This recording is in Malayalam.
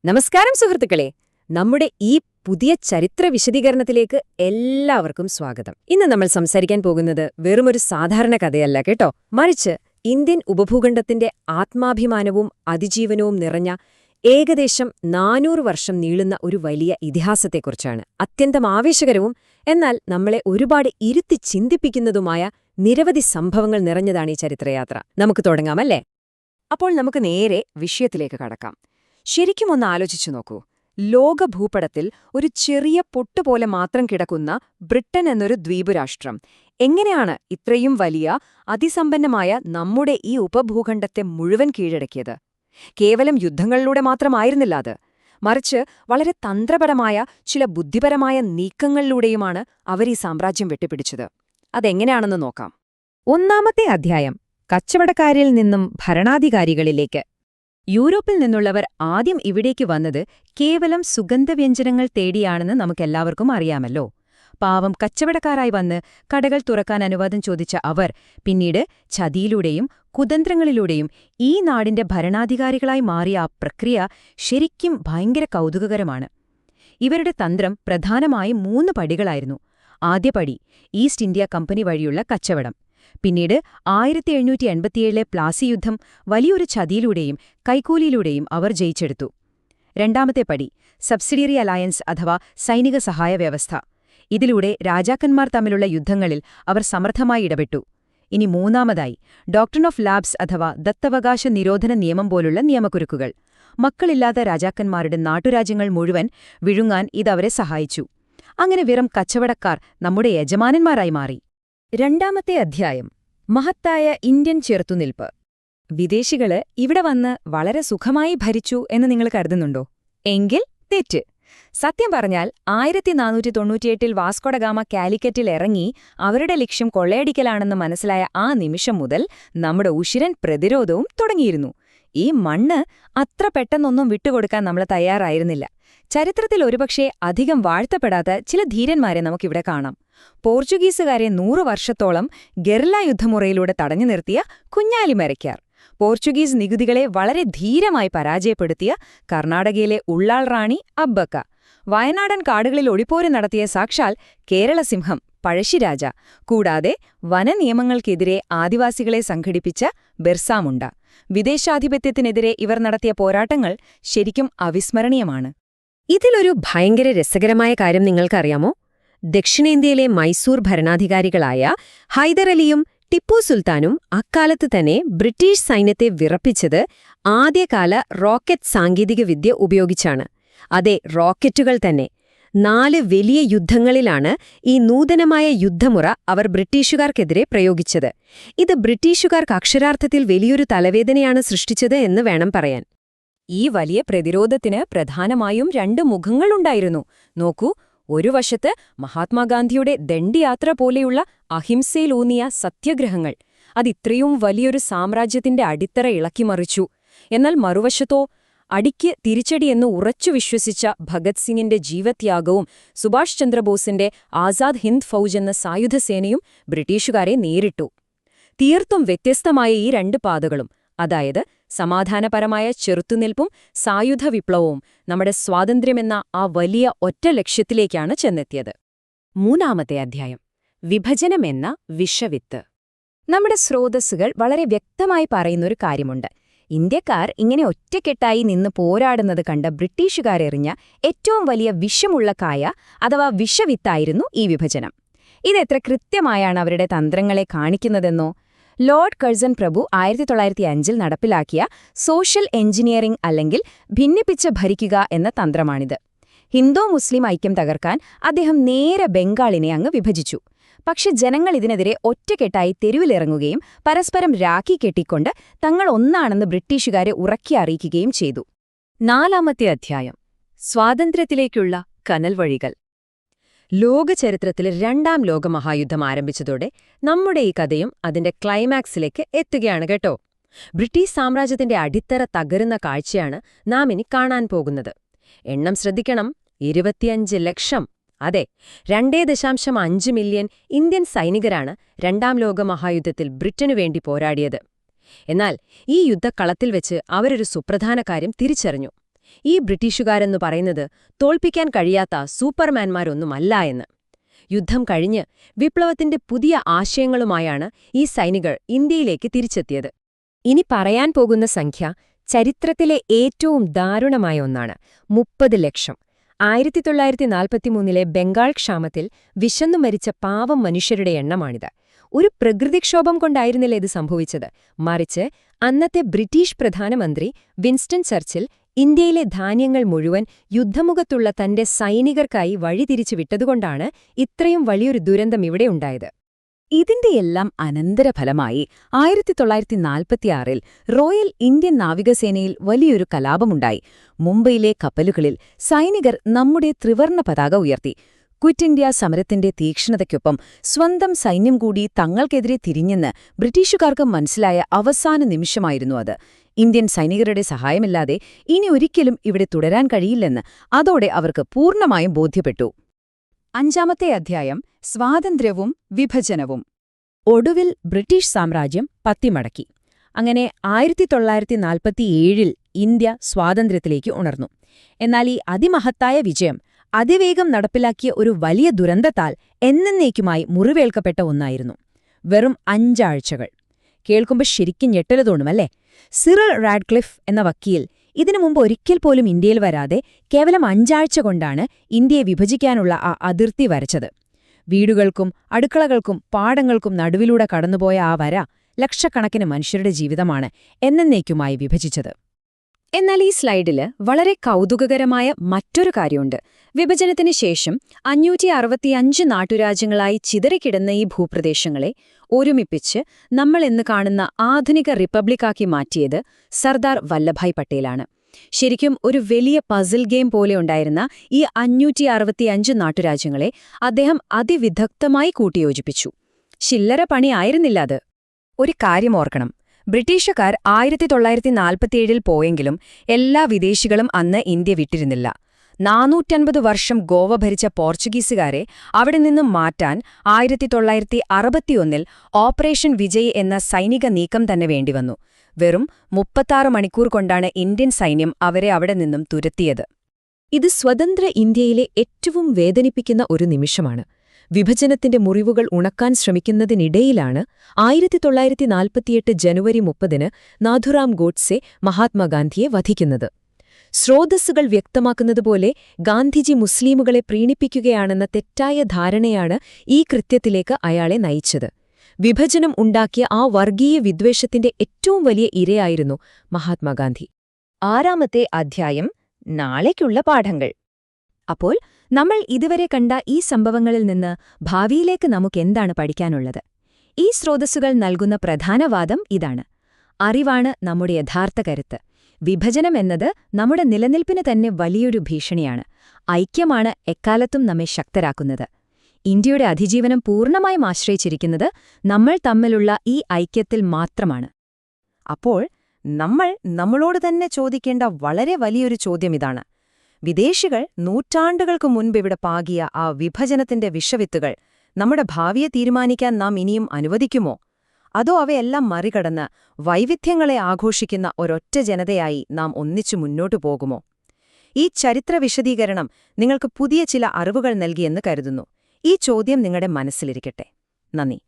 നമസ്കാരം സുഹൃത്തുക്കളെ, നമ്മുടെ ഈ പുതിയ ചരിത്ര വിശദീകരണത്തിലേക്ക് എല്ലാവർക്കും സ്വാഗതം. ഇന്ന് നമ്മൾ സംസാരിക്കാൻ പോകുന്നത് വെറുമൊരു സാധാരണ കഥയല്ല കേട്ടോ, മറിച്ച് ഇന്ത്യൻ ഉപഭൂഖണ്ഡത്തിന്റെ ആത്മാഭിമാനവും അതിജീവനവും നിറഞ്ഞ ഏകദേശം 400 വർഷം നീളുന്ന ഒരു വലിയ ഇതിഹാസത്തെക്കുറിച്ചാണ്. അത്യന്തം ആവേശകരവും എന്നാൽ നമ്മളെ ഒരുപാട് ഇരുത്തി ചിന്തിപ്പിക്കുന്നതുമായ നിരവധി സംഭവങ്ങൾ നിറഞ്ഞതാണ് ഈ ചരിത്രയാത്ര. നമുക്ക് തുടങ്ങാമല്ലേ? അപ്പോൾ നമുക്ക് നേരെ വിഷയത്തിലേക്ക് കടക്കാം. ശരിക്കും ഒന്ന് ആലോചിച്ചു നോക്കൂ. ലോകഭൂപടത്തിൽ ഒരു ചെറിയ പൊട്ടുപോലെ മാത്രം കിടക്കുന്ന ബ്രിട്ടൻ എന്നൊരു ദ്വീപുരാഷ്ട്രം എങ്ങനെയാണ് ഇത്രയും വലിയ അതിസമ്പന്നമായ നമ്മുടെ ഈ ഉപഭൂഖണ്ഡത്തെ മുഴുവൻ കീഴടക്കിയത്? കേവലം യുദ്ധങ്ങളിലൂടെ മാത്രമായിരുന്നില്ല അത്, മറിച്ച് വളരെ തന്ത്രപരമായ ചില ബുദ്ധിപരമായ നീക്കങ്ങളിലൂടെയുമാണ് അവർ ഈ സാമ്രാജ്യം വെട്ടിപ്പിടിച്ചത്. അതെങ്ങനെയാണെന്ന് നോക്കാം. ഒന്നാമത്തെ അധ്യായം, കച്ചവടക്കാരിൽ നിന്നും ഭരണാധികാരികളിലേക്ക്. യൂറോപ്പിൽ നിന്നുള്ളവർ ആദ്യം ഇവിടേക്ക് വന്നത് കേവലം സുഗന്ധവ്യഞ്ജനങ്ങൾ തേടിയാണെന്ന് നമുക്കെല്ലാവർക്കും അറിയാമല്ലോ. പാവം കച്ചവടക്കാരായി വന്ന് കടകൾ തുറക്കാൻ അനുവാദം ചോദിച്ച അവർ പിന്നീട് ചതിയിലൂടെയും കുതന്ത്രങ്ങളിലൂടെയും ഈ നാടിന്റെ ഭരണാധികാരികളായി മാറിയ ആ പ്രക്രിയ ശരിക്കും ഭയങ്കര കൗതുകകരമാണ്. ഇവരുടെ തന്ത്രം പ്രധാനമായും 3 പടികളായിരുന്നു. ആദ്യ പടി ഈസ്റ്റ് ഇന്ത്യ കമ്പനി വഴിയുള്ള കച്ചവടം. പിന്നീട് 1787 പ്ലാസി യുദ്ധം വലിയൊരു ചതിയിലൂടെയും കൈക്കൂലിയിലൂടെയും അവർ ജയിച്ചെടുത്തു. രണ്ടാമത്തെ പടി സബ്സിഡിയറി അലയൻസ് അഥവാ സൈനിക സഹായ വ്യവസ്ഥ. ഇതിലൂടെ രാജാക്കന്മാർ തമ്മിലുള്ള യുദ്ധങ്ങളിൽ അവർ സമർത്ഥമായി ഇടപെട്ടു. ഇനി മൂന്നാമതായി ഡോക്ട്രിൻ ഓഫ് ലാബ്സ് അഥവാ ദത്തവകാശ നിരോധന നിയമം പോലുള്ള നിയമക്കുരുക്കുകൾ. മക്കളില്ലാത്ത രാജാക്കന്മാരുടെ നാട്ടുരാജ്യങ്ങൾ മുഴുവൻ വിഴുങ്ങാൻ ഇതവരെ സഹായിച്ചു. അങ്ങനെ വെറും കച്ചവടക്കാർ നമ്മുടെ യജമാനന്മാരായി മാറി. രണ്ടാമത്തെ അധ്യായം, മഹത്തായ ഇന്ത്യൻ ചെറുത്തുനിൽപ്പ്. വിദേശികള് ഇവിടെ വന്ന് വളരെ സുഖമായി ഭരിച്ചു എന്ന് നിങ്ങൾ കരുതുന്നുണ്ടോ? എങ്കിൽ തെറ്റ്. സത്യം പറഞ്ഞാൽ 1498 വാസ്കോഡഗാമ കാലിക്കറ്റിൽ ഇറങ്ങി അവരുടെ ലക്ഷ്യം കൊള്ളയടിക്കലാണെന്ന് മനസ്സിലായ ആ നിമിഷം മുതൽ നമ്മുടെ ഉശിരൻ പ്രതിരോധവും തുടങ്ങിയിരുന്നു. ഈ മണ്ണ് അത്ര പെട്ടെന്നൊന്നും വിട്ടുകൊടുക്കാൻ നമ്മൾ തയ്യാറായിരുന്നില്ല. ചരിത്രത്തിൽ ഒരുപക്ഷെ അധികം വാഴ്ത്തപ്പെടാത്ത ചില ധീരന്മാരെ നമുക്കിവിടെ കാണാം. പോർച്ചുഗീസുകാരെ 100 വർഷത്തോളം ഗെറില്ല യുദ്ധമുറയിലൂടെ തടഞ്ഞു നിർത്തിയ കുഞ്ഞാലിമരയ്ക്കാർ, പോർച്ചുഗീസ് നികുതികളെ വളരെ ധീരമായി പരാജയപ്പെടുത്തിയ കർണാടകയിലെ ഉള്ളാൾ റാണി അബ്ബക്ക, വയനാടൻ കാടുകളിൽ ഒളിപ്പോര് നടത്തിയ സാക്ഷാൽ കേരളസിംഹം പഴശ്ശിരാജ, കൂടാതെ വനനിയമങ്ങൾക്കെതിരെ ആദിവാസികളെ സംഘടിപ്പിച്ച ബിർസാമുണ്ട. വിദേശാധിപത്യത്തിനെതിരെ ഇവർ നടത്തിയ പോരാട്ടങ്ങൾ ശരിക്കും അവിസ്മരണീയമാണ്. ഇതിലൊരു ഭയങ്കര രസകരമായ കാര്യം നിങ്ങൾക്കറിയാമോ? ദക്ഷിണേന്ത്യയിലെ മൈസൂർ ഭരണാധികാരികളായ ഹൈദർ അലിയും ടിപ്പു സുൽത്താനും അക്കാലത്ത് തന്നെ ബ്രിട്ടീഷ് സൈന്യത്തെ വിറപ്പിച്ചത് ആദ്യകാല റോക്കറ്റ് സാങ്കേതികവിദ്യ ഉപയോഗിച്ചാണ്. അതെ, റോക്കറ്റുകൾ തന്നെ. 4 വലിയ യുദ്ധങ്ങളിലാണ് ഈ നൂതനമായ യുദ്ധമുറ അവർ ബ്രിട്ടീഷുകാർക്കെതിരെ പ്രയോഗിച്ചത്. ഇത് ബ്രിട്ടീഷുകാർക്ക് അക്ഷരാർത്ഥത്തിൽ വലിയൊരു തലവേദനയാണ് സൃഷ്ടിച്ചത് എന്ന് വേണം പറയാൻ. ഈ വലിയ പ്രതിരോധത്തിന് പ്രധാനമായും 2 മുഖങ്ങളുണ്ടായിരുന്നു. നോക്കൂ, ഒരു വശത്ത് മഹാത്മാഗാന്ധിയുടെ ദണ്ഡിയാത്ര പോലെയുള്ള അഹിംസയിലൂന്നിയ സത്യഗ്രഹങ്ങൾ. അതിത്രയും വലിയൊരു സാമ്രാജ്യത്തിന്റെ അടിത്തറ ഇളക്കിമറിച്ചു. എന്നാൽ മറുവശത്തോ അടിക്ക് തിരിച്ചടിയെന്ന് ഉറച്ചു വിശ്വസിച്ച ഭഗത് സിംഗിന്റെ ജീവത്യാഗവും സുഭാഷ് ചന്ദ്രബോസിന്റെ ആസാദ് ഹിന്ദ് ഫൗജ് എന്ന സായുധസേനയും ബ്രിട്ടീഷുകാരെ നേരിട്ടു. തീർത്തും വ്യത്യസ്തമായ ഈ 2 പാതകളും, അതായത് സമാധാനപരമായ ചെറുത്തുനിൽപ്പും സായുധ വിപ്ലവവും, നമ്മുടെ സ്വാതന്ത്ര്യമെന്ന ആ വലിയ ഒറ്റ ലക്ഷ്യത്തിലേക്കാണ് ചെന്നെത്തിയത്. മൂന്നാമത്തെ അധ്യായം, വിഭജനമെന്ന വിഷവിത്ത്. നമ്മുടെ സ്രോതസ്സുകൾ വളരെ വ്യക്തമായി പറയുന്നൊരു കാര്യമുണ്ട്. ഇന്ത്യക്കാർ ഇങ്ങനെ ഒറ്റക്കെട്ടായി നിന്ന് പോരാടുന്നത് കണ്ട ബ്രിട്ടീഷുകാരെറിഞ്ഞ ഏറ്റവും വലിയ വിഷമുള്ള കായ അഥവാ വിഷവിത്തായിരുന്നു ഈ വിഭജനം. ഇതെത്ര കൃത്യമായാണ് അവരുടെ തന്ത്രങ്ങളെ കാണിക്കുന്നതെന്നോ? ലോർഡ് കഴ്സൺ പ്രഭു 1905 നടപ്പിലാക്കിയ സോഷ്യൽ എഞ്ചിനീയറിംഗ് അല്ലെങ്കിൽ ഭിന്നിപ്പിച്ച് ഭരിക്കുക എന്ന തന്ത്രമാണിത്. ഹിന്ദു മുസ്ലിം ഐക്യം തകർക്കാൻ അദ്ദേഹം നേരെ ബംഗാളിനെ അങ്ങ് വിഭജിച്ചു. പക്ഷെ ജനങ്ങൾ ഇതിനെതിരെ ഒറ്റക്കെട്ടായി തെരുവിലിറങ്ങുകയും പരസ്പരം രാഖി കെട്ടിക്കൊണ്ട് തങ്ങൾ ഒന്നാണെന്ന് ബ്രിട്ടീഷുകാരെ ഉറക്കി അറിയിക്കുകയും ചെയ്തു. നാലാമത്തെ അധ്യായം, സ്വാതന്ത്ര്യത്തിലേക്കുള്ള കനൽവഴികൾ. ലോകചരിത്രത്തിൽ 2ാം ലോകമഹായുദ്ധം ആരംഭിച്ചതോടെ നമ്മുടെ ഈ കഥയും അതിന്റെ ക്ലൈമാക്സിലേക്ക് എത്തുകയാണ് കേട്ടോ. ബ്രിട്ടീഷ് സാമ്രാജ്യത്തിന്റെ അടിത്തറ തകരുന്ന കാഴ്ചയാണ് നാം ഇനി കാണാൻ പോകുന്നത്. എണ്ണം ശ്രദ്ധിക്കണം, 25 ലക്ഷം. അതെ, 2.5 മില്യൺ ഇന്ത്യൻ സൈനികരാണ് 2ാം ലോകമഹായുദ്ധത്തിൽ ബ്രിട്ടനു വേണ്ടി പോരാടിയത്. എന്നാൽ ഈ യുദ്ധക്കളത്തിൽ വെച്ച് അവരൊരു സുപ്രധാന കാര്യം തിരിച്ചറിഞ്ഞു. ഈ ബ്രിട്ടീഷുകാരെന്നു പറയുന്നത് തോൽപ്പിക്കാൻ കഴിയാത്ത സൂപ്പർമാൻമാരൊന്നുമല്ല എന്ന്. യുദ്ധം കഴിഞ്ഞ് വിപ്ലവത്തിന്റെ പുതിയ ആശയങ്ങളുമായാണ് ഈ സൈനികർ ഇന്ത്യയിലേക്ക് തിരിച്ചെത്തിയത്. ഇനി പറയാൻ പോകുന്ന സംഖ്യ ചരിത്രത്തിലെ ഏറ്റവും ദാരുണമായ ഒന്നാണ്: 30 ലക്ഷം. 1943 ബംഗാൾ ക്ഷാമത്തിൽ വിശന്നു മരിച്ച പാവം മനുഷ്യരുടെ എണ്ണമാണിത്. ഒരു പ്രകൃതിക്ഷോഭം കൊണ്ടായിരുന്നില്ല ഇത് സംഭവിച്ചത്, മറിച്ച് അന്നത്തെ ബ്രിട്ടീഷ് പ്രധാനമന്ത്രി വിൻസ്റ്റൺ ചർച്ചിൽ ഇന്ത്യയിലെ ധാന്യങ്ങൾ മുഴുവൻ യുദ്ധമുഖത്തുള്ള തന്റെ സൈനികർക്കായി വഴിതിരിച്ചു വിട്ടതുകൊണ്ടാണ് ഇത്രയും വലിയൊരു ദുരന്തം ഇവിടെ ഉണ്ടായത്. ഇതിന്റെയെല്ലാം അനന്തരഫലമായി 1946-ൽ റോയൽ ഇന്ത്യൻ നാവികസേനയിൽ വലിയൊരു കലാപമുണ്ടായി. മുംബൈയിലെ കപ്പലുകളിൽ സൈനികർ നമ്മുടെ ത്രിവർണ പതാക ഉയർത്തി. ക്വിറ്റ് ഇന്ത്യ സമരത്തിന്റെ തീക്ഷ്ണതയ്ക്കൊപ്പം സ്വന്തം സൈന്യം കൂടി തങ്ങൾക്കെതിരെ തിരിഞ്ഞെന്ന് ബ്രിട്ടീഷുകാർക്ക് മനസ്സിലായ അവസാന നിമിഷമായിരുന്നു അത്. ഇന്ത്യൻ സൈനികരുടെ സഹായമില്ലാതെ ഇനി ഒരിക്കലും ഇവിടെ തുടരാൻ കഴിയില്ലെന്ന് അതോടെ അവർക്ക് പൂർണ്ണമായും ബോധ്യപ്പെട്ടു. 5-ാമത്തെ അധ്യായം: സ്വാതന്ത്ര്യവും വിഭജനവും. ഒടുവിൽ ബ്രിട്ടീഷ് സാമ്രാജ്യം പത്തിമടക്കി. അങ്ങനെ 1947-ൽ ഇന്ത്യ സ്വാതന്ത്ര്യത്തിലേക്ക് ഉണർന്നു. എന്നാൽ ഈ അതിമഹത്തായ വിജയം അതിവേഗം നടപ്പിലാക്കിയ ഒരു വലിയ ദുരന്തത്താൽ എന്നേക്കുമായി മുറിവേൽക്കപ്പെട്ട ഒന്നായിരുന്നു. വെറും 5 ആഴ്ചകൾ. കേൾക്കുമ്പോൾ ശരിക്കും ഞെട്ടല് തോന്നുമല്ലേ? സിറിൽ റാഡ്ക്ലിഫ് എന്ന വക്കീൽ ഇതിനു മുമ്പ് ഒരിക്കൽ പോലും ഇന്ത്യയിൽ വരാതെ കേവലം 5 ആഴ്ച കൊണ്ടാണ് ഇന്ത്യയെ വിഭജിക്കാനുള്ള ആ അതിർത്തി വരച്ചത്. വീടുകൾക്കും അടുക്കളകൾക്കും പാടങ്ങൾക്കും നടുവിലൂടെ കടന്നുപോയ ആ വര ലക്ഷക്കണക്കിന് മനുഷ്യരുടെ ജീവിതമാണ് എന്നേക്കുമായി വിഭജിച്ചത്. എന്നാൽ ഈ സ്ലൈഡില് വളരെ കൗതുകകരമായ മറ്റൊരു കാര്യമുണ്ട്. വിഭജനത്തിന് ശേഷം 565 നാട്ടുരാജ്യങ്ങളായി ചിതറിക്കിടന്ന ഈ ഭൂപ്രദേശങ്ങളെ ഒരുമിപ്പിച്ച് നമ്മൾ ഇന്ന് കാണുന്ന ആധുനിക റിപ്പബ്ലിക്കാക്കി മാറ്റിയത് സർദാർ വല്ലഭായ് പട്ടേലാണ്. ശരിക്കും ഒരു വലിയ പസിൽ ഗെയിം പോലെ ഉണ്ടായിരുന്ന ഈ 565 നാട്ടുരാജ്യങ്ങളെ അദ്ദേഹം അതിവിദഗ്ധമായി കൂട്ടിയോജിപ്പിച്ചു. ചില്ലറ പണിയായിരുന്നില്ല അത്. ഒരു കാര്യം ഓർക്കണം, ബ്രിട്ടീഷുകാർ 1947-ൽ പോയെങ്കിലും എല്ലാ വിദേശികളും അന്ന് ഇന്ത്യ വിട്ടിരുന്നില്ല. 450 വർഷം ഗോവ ഭരിച്ച പോർച്ചുഗീസുകാരെ അവിടെ നിന്നും മാറ്റാൻ 1961-ൽ ഓപ്പറേഷൻ വിജയ് എന്ന സൈനിക നീക്കം തന്നെ വേണ്ടിവന്നു. വെറും 36 മണിക്കൂർ കൊണ്ടാണ് ഇന്ത്യൻ സൈന്യം അവരെ അവിടെ നിന്നും തുരത്തിയത്. ഇത് സ്വതന്ത്ര ഇന്ത്യയിലെ ഏറ്റവും വേദനിപ്പിക്കുന്ന ഒരു നിമിഷമാണ്. വിഭജനത്തിന്റെ മുറിവുകൾ ഉണക്കാൻ ശ്രമിക്കുന്നതിനിടയിലാണ് 1948 ജനുവരി 30-ന് നാഥുറാം ഗോഡ്സെ മഹാത്മാഗാന്ധിയെ വധിക്കുന്നത്. സ്രോതസ്സുകൾ വ്യക്തമാക്കുന്നതുപോലെ ഗാന്ധിജി മുസ്ലിമുകളെ പ്രീണിപ്പിക്കുകയാണെന്ന തെറ്റായ ധാരണയാണ് ഈ കൃത്യത്തിലേക്ക് അയാളെ നയിച്ചത്. വിഭജനം ഉണ്ടാക്കിയ ആ വർഗീയ വിദ്വേഷത്തിന്റെ ഏറ്റവും വലിയ ഇരയായിരുന്നു മഹാത്മാഗാന്ധി. 6-ാമത്തെ അധ്യായം: നാളേക്കുള്ള പാഠങ്ങൾ. അപ്പോൾ നമ്മൾ ഇതുവരെ കണ്ട ഈ സംഭവങ്ങളിൽ നിന്ന് ഭാവിയിലേക്ക് നമുക്കെന്താണ് പഠിക്കാനുള്ളത്? ഈ സ്രോതസ്സുകൾ നൽകുന്ന പ്രധാന വാദം ഇതാണ്: അറിവാണ് നമ്മുടെ യഥാർത്ഥ കരുത്ത്. വിഭജനം എന്നത് നമ്മുടെ നിലനിൽപ്പിന് തന്നെ വലിയൊരു ഭീഷണിയാണ്. ഐക്യമാണ് എക്കാലത്തും നമ്മെ ശക്തരാക്കുന്നത്. ഇന്ത്യയുടെ അതിജീവനം പൂർണ്ണമായും ആശ്രയിച്ചിരിക്കുന്നത് നമ്മൾ തമ്മിലുള്ള ഈ ഐക്യത്തിൽ മാത്രമാണ്. അപ്പോൾ നമ്മൾ നമ്മളോട് തന്നെ ചോദിക്കേണ്ട വളരെ വലിയൊരു ചോദ്യമിതാണ്: വിദേശികൾ നൂറ്റാണ്ടുകൾക്ക് മുൻപിവിടെ പാകിയ ആ വിഭജനത്തിന്റെ വിഷവിത്തുകൾ നമ്മുടെ ഭാവിയെ തീരുമാനിക്കാൻ നാം ഇനിയും അനുവദിക്കുമോ? അതോ അവയെല്ലാം മറികടന്ന് വൈവിധ്യങ്ങളെ ആഘോഷിക്കുന്ന ഒരൊറ്റ ജനതയായി നാം ഒന്നിച്ചു മുന്നോട്ടു പോകുമോ? ഈ ചരിത്ര വിശദീകരണം നിങ്ങൾക്ക് പുതിയ ചില അറിവുകൾ നൽകിയെന്ന് കരുതുന്നു. ഈ ചോദ്യം നിങ്ങളുടെ മനസ്സിലിരിക്കട്ടെ. നന്ദി.